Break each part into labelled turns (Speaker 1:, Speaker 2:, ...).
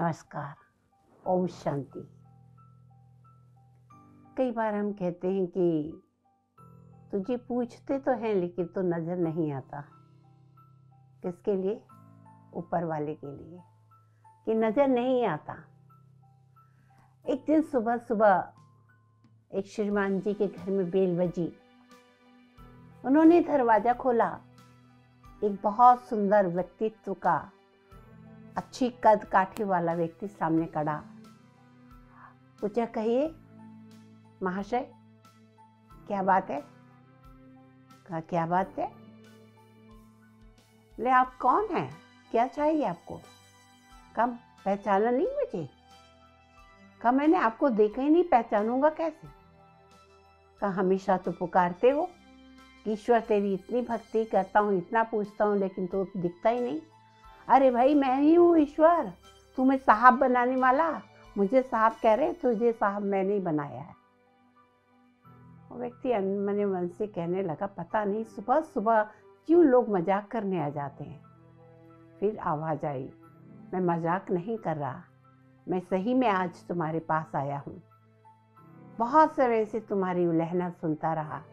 Speaker 1: नमस्कार। ओम शांति। कई बार हम कहते हैं कि तुझे पूछते तो हैं लेकिन तो नज़र नहीं आता। किसके लिए? ऊपर वाले के लिए, कि नज़र नहीं आता। एक दिन सुबह सुबह एक श्रीमान जी के घर में बेल बजी। उन्होंने दरवाज़ा खोला। एक बहुत सुंदर व्यक्तित्व का, अच्छी कद काठी वाला व्यक्ति सामने खड़ा। पूछा, कहिए महाशय, क्या बात है? कहा, क्या बात है? ले, आप कौन हैं? क्या चाहिए आपको? कहा, पहचाना नहीं मुझे? कहा, मैंने आपको देखा ही नहीं, पहचानूंगा कैसे? कहा, हमेशा तो पुकारते हो, ईश्वर तेरी इतनी भक्ति करता हूँ, इतना पूछता हूँ, लेकिन तो दिखता ही नहीं। अरे भाई, मैं ही हूँ ईश्वर, तुम्हें साहब बनाने वाला। मुझे साहब कह रहे, तुझे साहब मैंने ही बनाया है। वो व्यक्ति अनमने मन से कहने लगा, पता नहीं सुबह सुबह क्यों लोग मजाक करने आ जाते हैं। फिर आवाज़ आई, मैं मजाक नहीं कर रहा, मैं सही में आज तुम्हारे पास आया हूँ। बहुत समय से तुम्हारी उलहना सुनता रहा,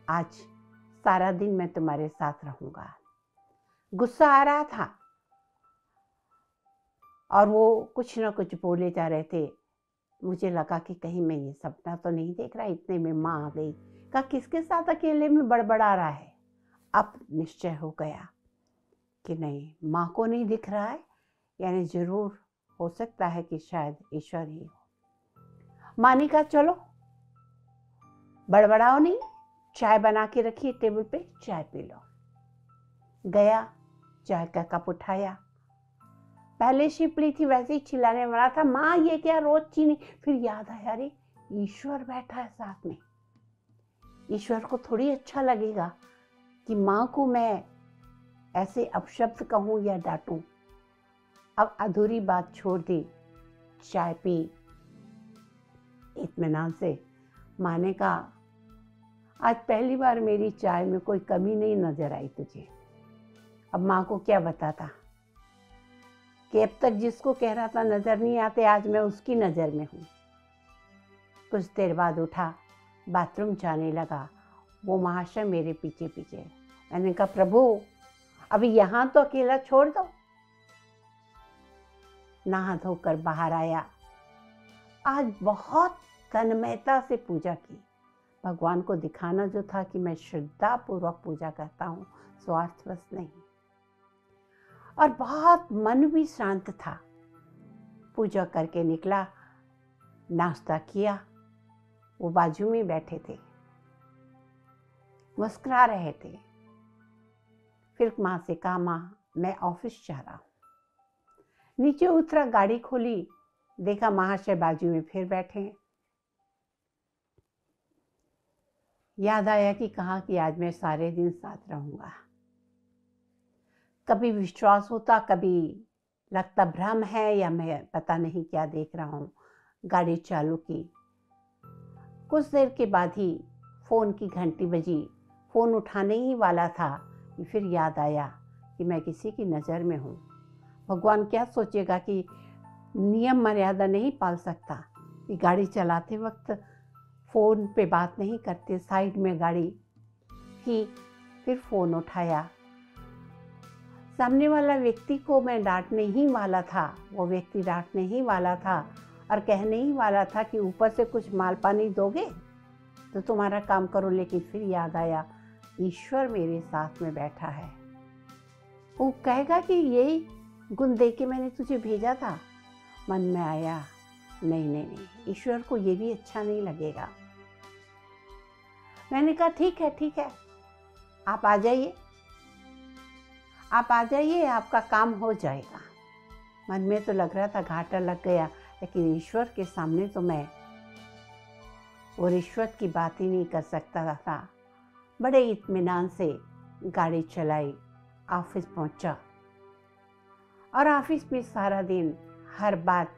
Speaker 1: आज सारा दिन मैं तुम्हारे साथ रहूँगा। गुस्सा आ रहा था और वो कुछ न कुछ बोले जा रहे थे। मुझे लगा कि कहीं मैं ये सपना तो नहीं देख रहा। इतने में माँ आ गई। कहा, किसके साथ अकेले में बड़बड़ा रहा है? अब निश्चय हो गया कि नहीं, माँ को नहीं दिख रहा है, यानी जरूर हो सकता है कि शायद ईश्वर ही हो। माँ ने कहा, चलो बड़बड़ाओ नहीं, चाय बना के रखिए टेबल पे, चाय पी लो। गया, चाय का कप उठाया। पहले शिपली थी, वैसे ही चिल्लाने वाला था, माँ ये क्या रोज चीनी। फिर याद आया, अरे ईश्वर बैठा है साथ में, ईश्वर को थोड़ी अच्छा लगेगा कि माँ को मैं ऐसे अपशब्द कहूँ या डांटूं। अब अधूरी बात छोड़ दी, चाय पी इत्मीनान से। माँ ने कहा, आज पहली बार मेरी चाय में कोई कमी नहीं नजर आई तुझे। अब माँ को क्या बताता कि अब तक जिसको कह रहा था नजर नहीं आते, आज मैं उसकी नजर में हूँ। कुछ देर बाद उठा, बाथरूम जाने लगा। वो महाशय मेरे पीछे पीछे। मैंने कहा, प्रभु अभी यहाँ तो अकेला छोड़ दो। नहा धोकर बाहर आया। आज बहुत तन्मयता से पूजा की। भगवान को दिखाना जो था कि मैं श्रद्धा पूर्वक पूजा करता हूँ, स्वार्थवश नहीं। और बहुत मन भी शांत था। पूजा करके निकला, नाश्ता किया। वो बाजू में बैठे थे, मुस्कुरा रहे थे। फिर माँ से कहा, माँ मैं ऑफिस जा रहा हूँ। नीचे उतरा, गाड़ी खोली, देखा महाशय बाजू में फिर बैठे हैं। याद आया कि कहा कि आज मैं सारे दिन साथ रहूंगा। कभी विश्वास होता, कभी लगता भ्रम है या मैं पता नहीं क्या देख रहा हूँ। गाड़ी चालू की। कुछ देर के बाद ही फ़ोन की घंटी बजी। फ़ोन उठाने ही वाला था कि फिर याद आया कि मैं किसी की नज़र में हूँ। भगवान क्या सोचेगा कि नियम मर्यादा नहीं पाल सकता, कि गाड़ी चलाते वक्त फ़ोन पे बात नहीं करते, साइड में गाड़ी की। फिर फ़ोन उठाया। सामने वाला व्यक्ति को मैं डांटने ही वाला था, वो व्यक्ति डांटने ही वाला था और कहने ही वाला था कि ऊपर से कुछ माल पानी दोगे तो तुम्हारा काम करो। लेकिन फिर याद आया, ईश्वर मेरे साथ में बैठा है। वो कहेगा कि यही गुण दे के मैंने तुझे भेजा था। मन में आया, नहीं नहीं नहीं, ईश्वर को ये भी अच्छा नहीं लगेगा। मैंने कहा, ठीक है ठीक है, आप आ जाइए, आप आ जाइए, आपका काम हो जाएगा। मन में तो लग रहा था घाटा लग गया, लेकिन ईश्वर के सामने तो मैं वो रिश्वत की बात ही नहीं कर सकता था। बड़े इत्मीनान से गाड़ी चलाई, ऑफिस पहुंचा। और ऑफिस में सारा दिन हर बात,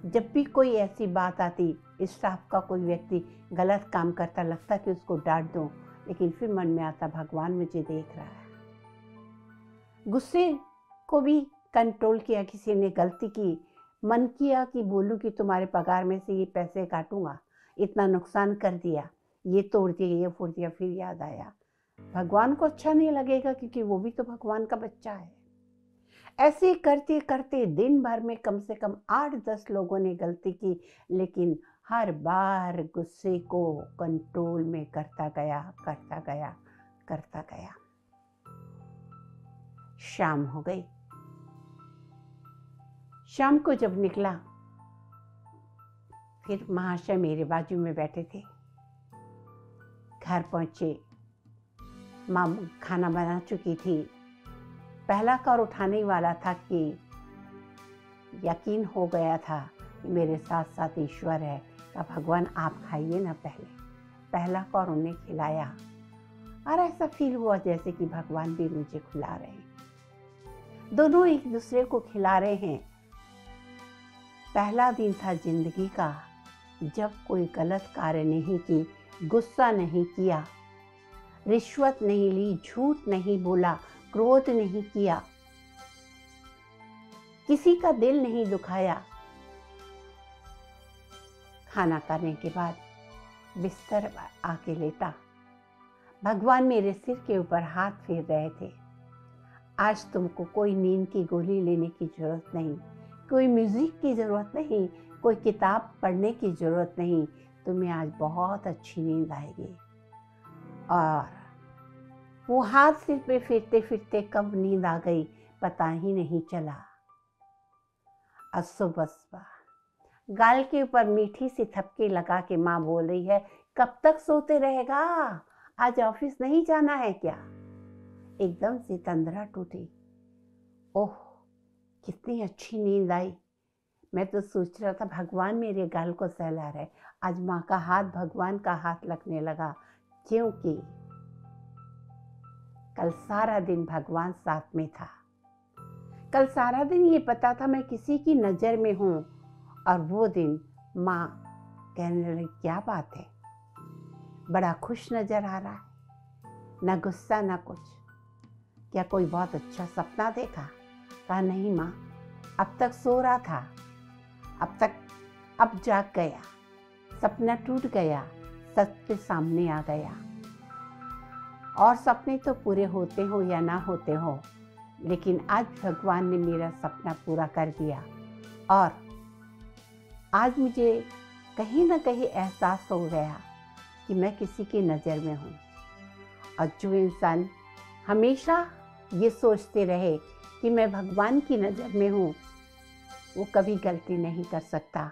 Speaker 1: जब भी कोई ऐसी बात आती, स्टाफ का कोई व्यक्ति गलत काम करता, लगता कि उसको डांट दूं, लेकिन फिर मन में आता, भगवान मुझे देख रहा है। गुस्से को भी कंट्रोल किया। किसी ने गलती की, मन किया कि बोलूं कि तुम्हारे पगार में से ये पैसे काटूंगा, इतना नुकसान कर दिया, ये तोड़ दिया, ये फोड़ दिया। फिर याद आया भगवान को अच्छा नहीं लगेगा क्योंकि वो भी तो भगवान का बच्चा है। ऐसे करते करते दिन भर में कम से कम 8-10 लोगों ने गलती की, लेकिन हर बार गुस्से को कंट्रोल में करता गया। शाम हो गई। शाम को जब निकला, फिर महाशय मेरे बाजू में बैठे थे। घर पहुंचे, माँ खाना बना चुकी थी। पहला कॉल उठाने वाला था कि यकीन हो गया था कि मेरे साथ साथ ईश्वर है। कहा भगवान आप खाइए ना। पहला कॉल उन्हें खिलाया और ऐसा फील हुआ जैसे कि भगवान भी मुझे खिला रहे हैं। दोनों एक दूसरे को खिला रहे हैं। पहला दिन था जिंदगी का जब कोई गलत कार्य नहीं की, गुस्सा नहीं किया, रिश्वत नहीं ली, झूठ नहीं बोला, क्रोध नहीं किया, किसी का दिल नहीं दुखाया। खाना खाने के बाद बिस्तर आके लेटा। भगवान मेरे सिर के ऊपर हाथ फेर रहे थे। आज तुमको कोई नींद की गोली लेने की जरूरत नहीं, कोई म्यूजिक की जरूरत नहीं, कोई किताब पढ़ने की जरूरत नहीं। तुम्हें आज बहुत अच्छी नींद आएगी। और वो हाथ सिर पे फिरते फिरते कब नींद आ गई पता ही नहीं चला। सुबह गाल के ऊपर मीठी सी थपकी लगा के माँ बोल रही है, कब तक सोते रहेगा, आज ऑफिस नहीं जाना है क्या? एकदम से तंद्रा टूटी। ओह कितनी अच्छी नींद आई। मैं तो सोच रहा था भगवान मेरे गाल को सहला रहे। आज माँ का हाथ भगवान का हाथ लगने लगा, क्योंकि कल सारा दिन भगवान साथ में था। कल सारा दिन ये पता था मैं किसी की नज़र में हूँ। और वो दिन माँ कहने लगी, क्या बात है, बड़ा खुश नज़र आ रहा है, ना गुस्सा ना कुछ, क्या कोई बहुत अच्छा सपना देखा? कहा नहीं माँ, अब तक सो रहा था, अब जाग गया, सपना टूट गया, सत्य सामने आ गया। और सपने तो पूरे होते हो या ना होते हो, लेकिन आज भगवान ने मेरा सपना पूरा कर दिया। और आज मुझे कहीं ना कहीं एहसास हो गया कि मैं किसी की नज़र में हूँ। और जो इंसान हमेशा ये सोचते रहे कि मैं भगवान की नज़र में हूँ, वो कभी गलती नहीं कर सकता।